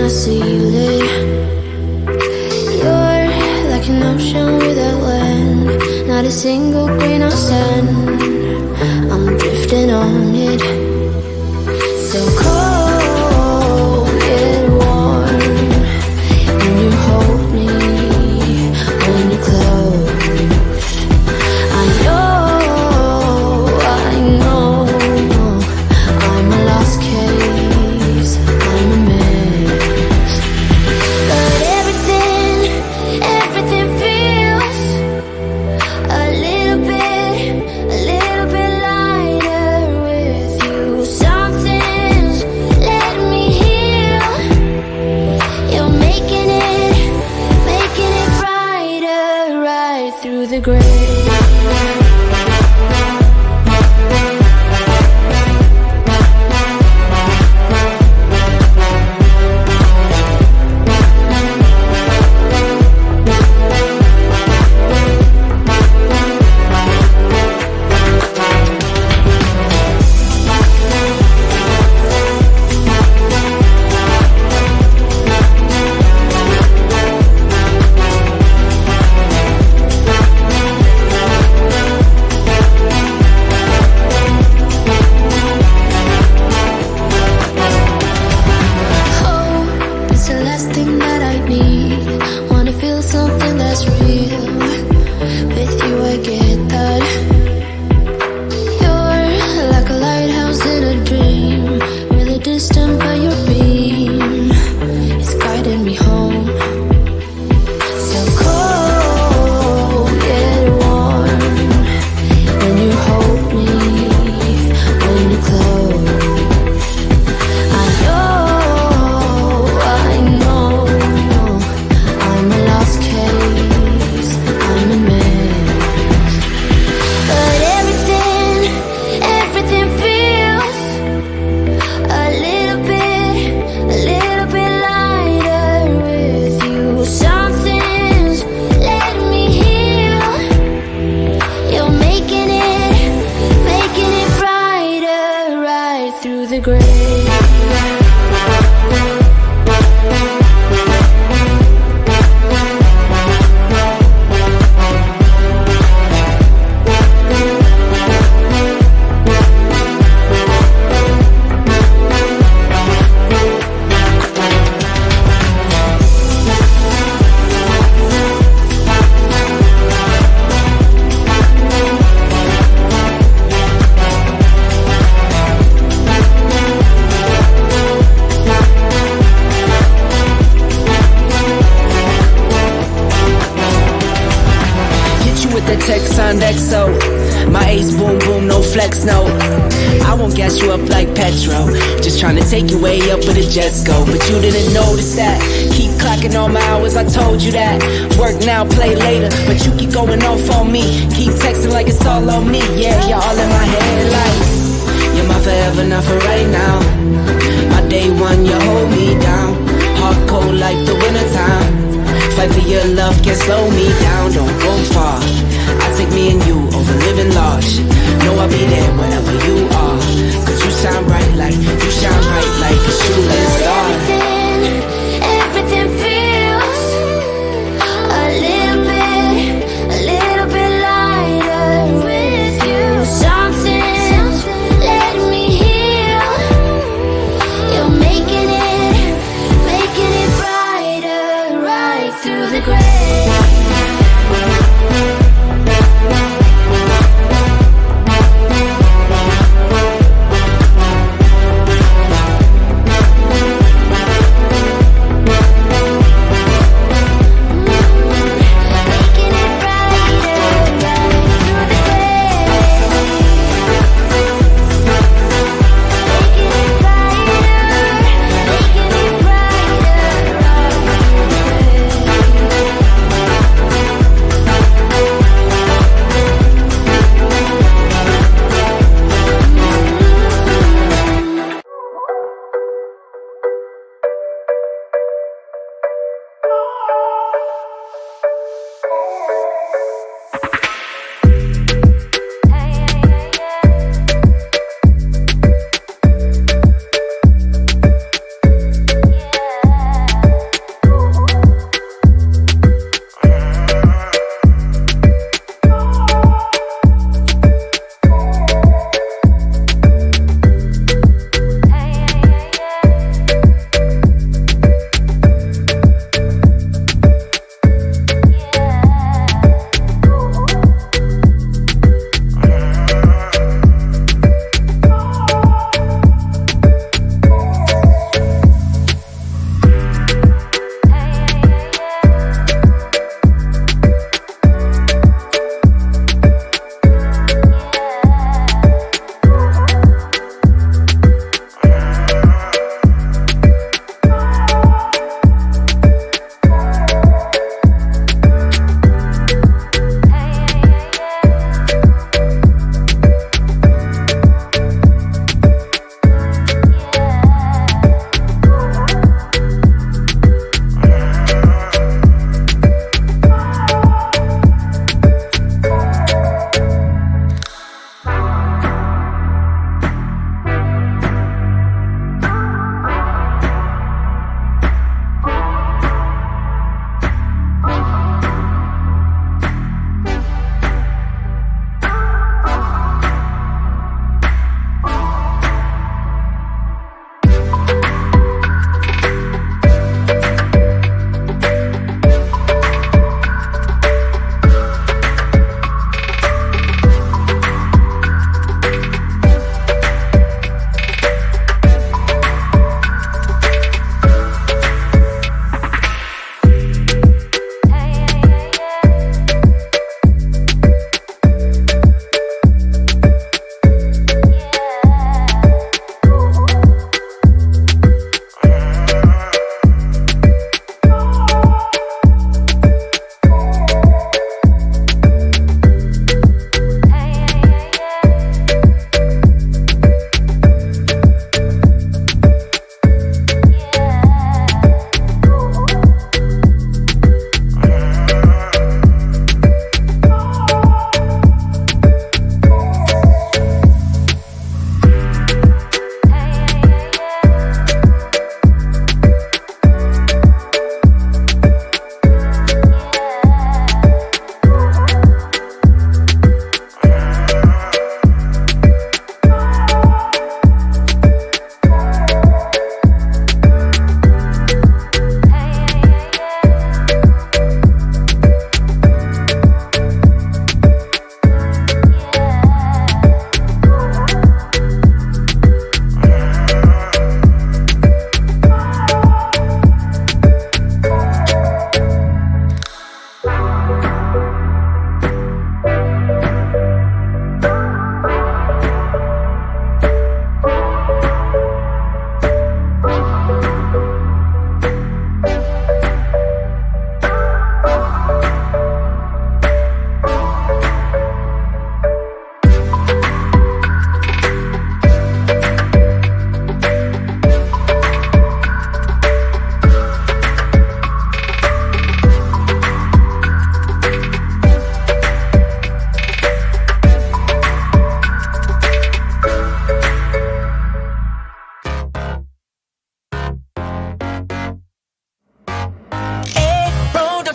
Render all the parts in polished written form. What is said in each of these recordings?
I see you lit. You're like an ocean without land, not a single grain of sand. I'm drifting on it. So cold, yet warm, when you hold me, when you close. I know, I'm a lost case, I'm a mess. But everything feels a little bit lighter with you. Something's letting me heal. You're making it brighter, right through the gray. With you I get that. You're like a lighthouse in a dream, really distant but your beam is guiding me home. So cold yet warm, when you hold me, when you close. I know, I'm a lost case, I'm a mess. But everything feels a little bit lighter with you. Something's letting me heal. You're making it brighter, right through the gray. The text on XO, my ace boom boom, no flex, no. I won't gas you up like petrol, just trying to take you way up where the jets go. But you didn't notice that. Keep clocking all my hours, I told you that. Work now, play later, but you keep going off on me. Keep texting like it's all on me. Yeah, you're all in my head like you're my forever, not for right now. My day one, you hold me down. Hard cold like the wintertime. Fight for your love, can't slow me down. Don't go far, I take me and you over living large. Know I'll be there wherever you are, cause you shine bright like a shooting star. Everything feels a little bit lighter with you. Something's letting me heal. You're making it brighter, right through the gray.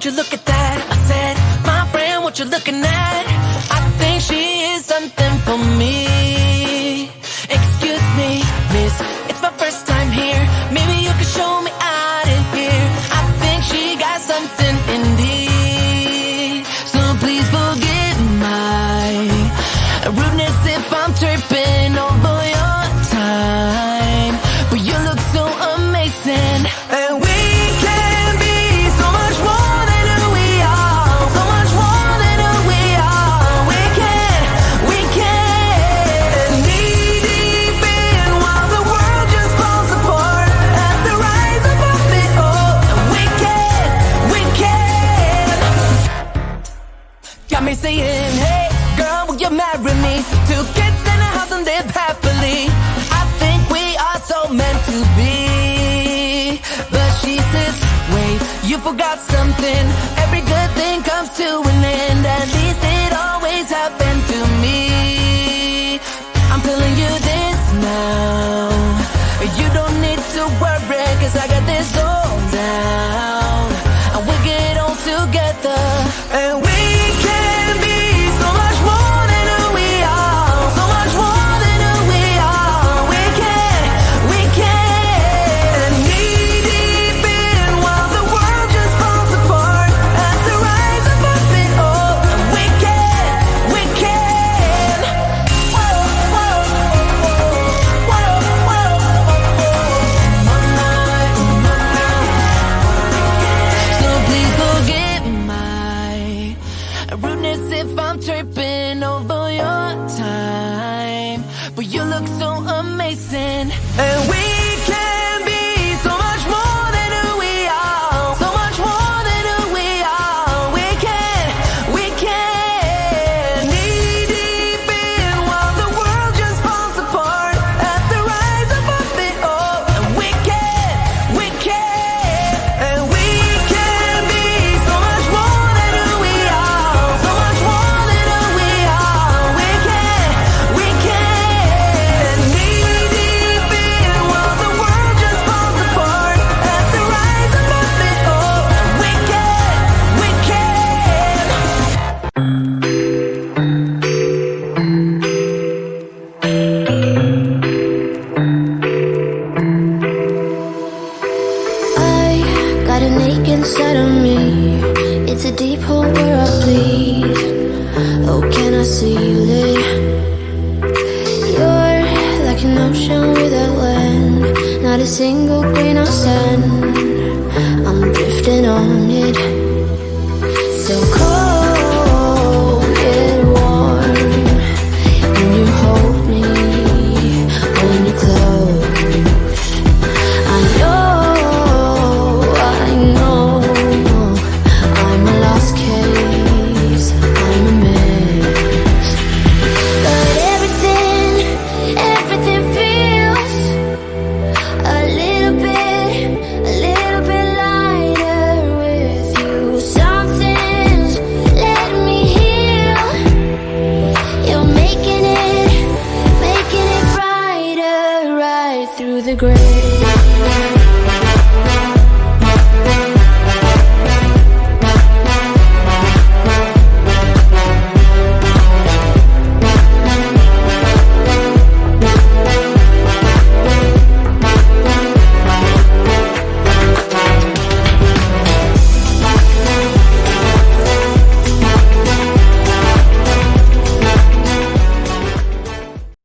would you look at that? I said, my friend, what you looking at? I think she is something for me. Excuse me, miss, it's my first time here. Maybe you could show me out of here. I think she got something indeed. So please forgive my rudeness if I'm tripping over your time. But you look so amazing, and we can be so much more than who we are. So much more than who we are. We can knee deep in while the world just falls apart at the rise above it all. And we can. Got me saying, hey girl, will you marry me? 2 kids in a house and live happily. I think we are so meant to be. But she says, wait, you forgot something. Every good thing comes to an end. At least it always happened to me. I'm telling you this now. You don't need to worry, 'cause I got this all down. And we get on together, and we can be so much more than who we are. So much more than who we are. We can knee deep in while the world just falls apart at the rise above it all. And we can. Whoa, whoa, whoa, whoa, So please forgive my rudeness if I'm tripping over your time. But you look so amazing, and we can be so much more than who we are. So much more than who we are. We can knee deep in while the world just falls apart at the rise above it all. And we can be so much more than who we are. So much more than who we are. We can knee deep in while the world just falls apart at the rise above it all. And we can. I got an ache inside of me. It's a deep hole where I bleed. Oh, can I seal it? You're like an ocean without land. Not a single grain of sand.